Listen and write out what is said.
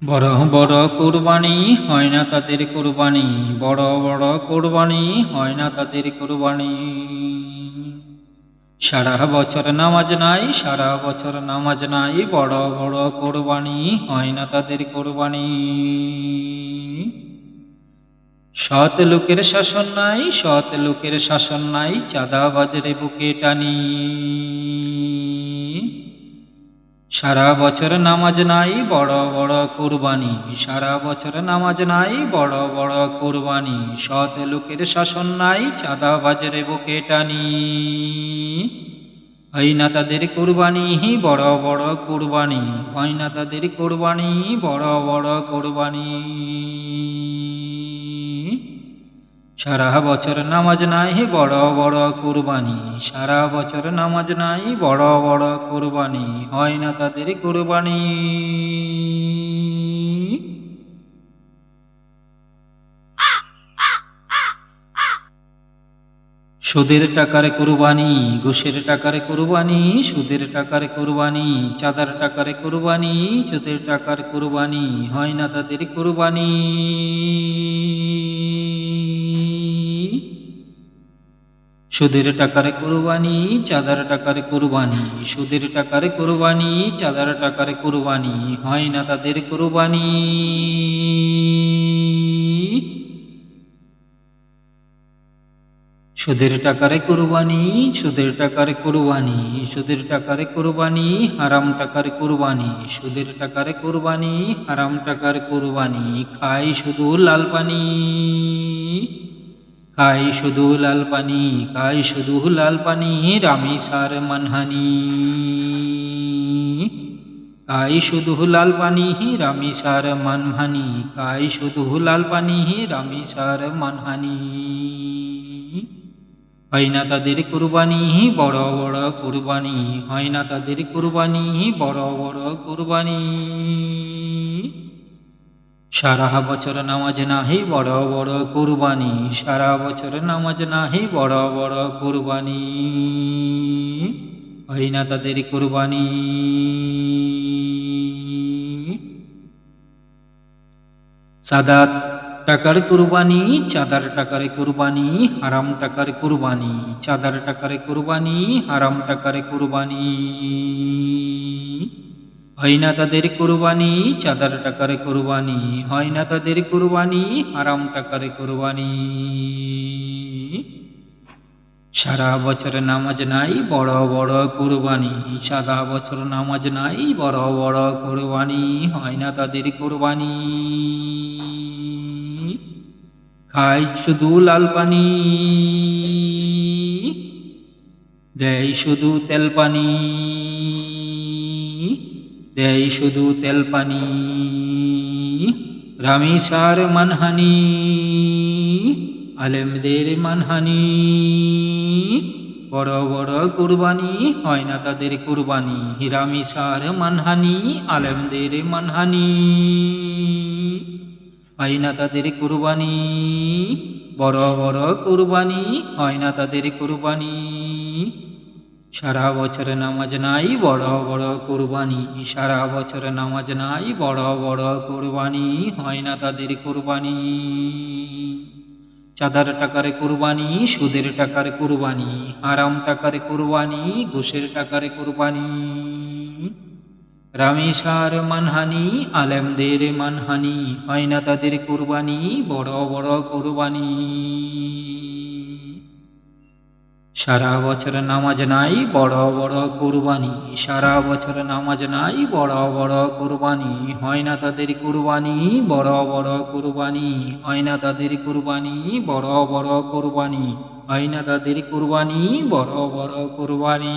বড় বড় কুরবানি হয় না তাদের কুরবানি, বড় বড় কুরবানি হয় না তাদের কুরবানি। সারা বছর নামাজ নাই, সারা বছর নামাজ নাই, বড় বড় কুরবানি হয় না তাদের কুরবানি। সৎ লোকের শাসন নাই, সৎ লোকের শাসন নাই, চাঁদাবাজরে বুকে টানি। সারা বছর নামাজ নাই, বড় বড় কুরবানি, সারা বছর নামাজ নাই, বড় বড় কুরবানি। সৎ লোকের শাসন নাই, চাঁদাবাজরে বুকে টানি। হয় না তাদের কুরবানি, বড় বড় কুরবানি, হয় না তাদের কুরবানি, বড় বড় কুরবানি। সারা বছর নামাজ নাই, বড় বড় কুরবানি, সারা বছর নামাজ নাই, বড় বড় কুরবানি, হয় না তাদের কুরবানি। সুদের টাকার কুরবানি, ঘুষের টাকার কুরবানি, সুদের টাকার কুরবানি, চাঁদার টাকার কুরবানি, সুদের টাকার কুরবানি, হয় না তাদের কুরবানি। সুদের টাকার কুরবানি, চাঁদার টাকার কুরবানি, সুদের টাকার কুরবানি, চাঁদার টাকার কুরবানি, হয় না তাদের কুরবানি। সুদের টাকার কুরবানি, সুদের টাকার কুরবানি, সুদের টাকার কুরবানি, হারাম টাকার কুরবানি, সুদের টাকার কুরবানি, হারাম টাকার কুরবানি, খাই শুধু লাল পানি। খাই শুধু লাল পানি, খাই শুধু লাল পানি, রামি সার মানহানি। খাই শুধু লাল পানি, রামি সার মানহানি, খাই শুধু লাল পানি, রামি সার মানহানি। হয় না তাদের কুরবানি, বড় বড় কুরবানি, হয় না তাদের কুরবানি, বড় বড় কুরবানি। সারা বছর নামাজ নাহি, বড় বড় কুরবানি, সারা বছর নামাজ নাহি, বড় বড় কুরবানি, হয় না তাদের কুরবানি। সাদা টাকার কুরবানি, চাঁদার টাকার কুরবানি, হারাম টাকার কুরবানি, চাঁদার টাকার কুরবানি, হারাম টাকার কুরবানি, হয় না তাদের কুরবানি। চাঁদার টাকার কুরবানি, হয় না তাদের কুরবানি, হারাম টাকার কুরবানি। সারা বছর নামাজ নাই, বড় বড় কুরবানি, সারা বছর নামাজ নাই, বড় বড় কুরবানি, হয় না তাদের কুরবানি। খাই শুধু লাল পানি, দেয় শুধু তেল পানি, দেয় শুধু তেল পানি, রামি সার মানহানি, আলেমদের মানহানি। বড় বড় কুরবানি, হয় না তাদের কুরবানি, হিরামি সার মানহানি, আলেমদের মানহানি, হয় না তাদের কুরবানি। বড় বড় কুরবানি, হয় না তাদের কুরবানি। সারা বছর নামাজ নাই, বড় বড় কুরবানি, সারা বছর নামাজ নাই, বড় বড় কুরবানি, হয় না তাদের কুরবানি। চাঁদার টাকার কুরবানি, সুদের টাকার কুরবানি, হারাম টাকার কুরবানি, ঘুষের টাকার কুরবানি, রামি সার মানহানি, আলেমদের মানহানি, হয় না তাদের কুরবানি, বড় বড় কুরবানি। সারা বছর নামাজ নাই, বড় বড় কুরবানি, সারা বছর নামাজ নাই, বড় বড় কুরবানি, হয় না তাদের কুরবানি, বড় বড় কুরবানি, হয় না তাদের কুরবানি, বড় বড় কুরবানি, হয় না তাদের কুরবানি, বড় বড় কুরবানি।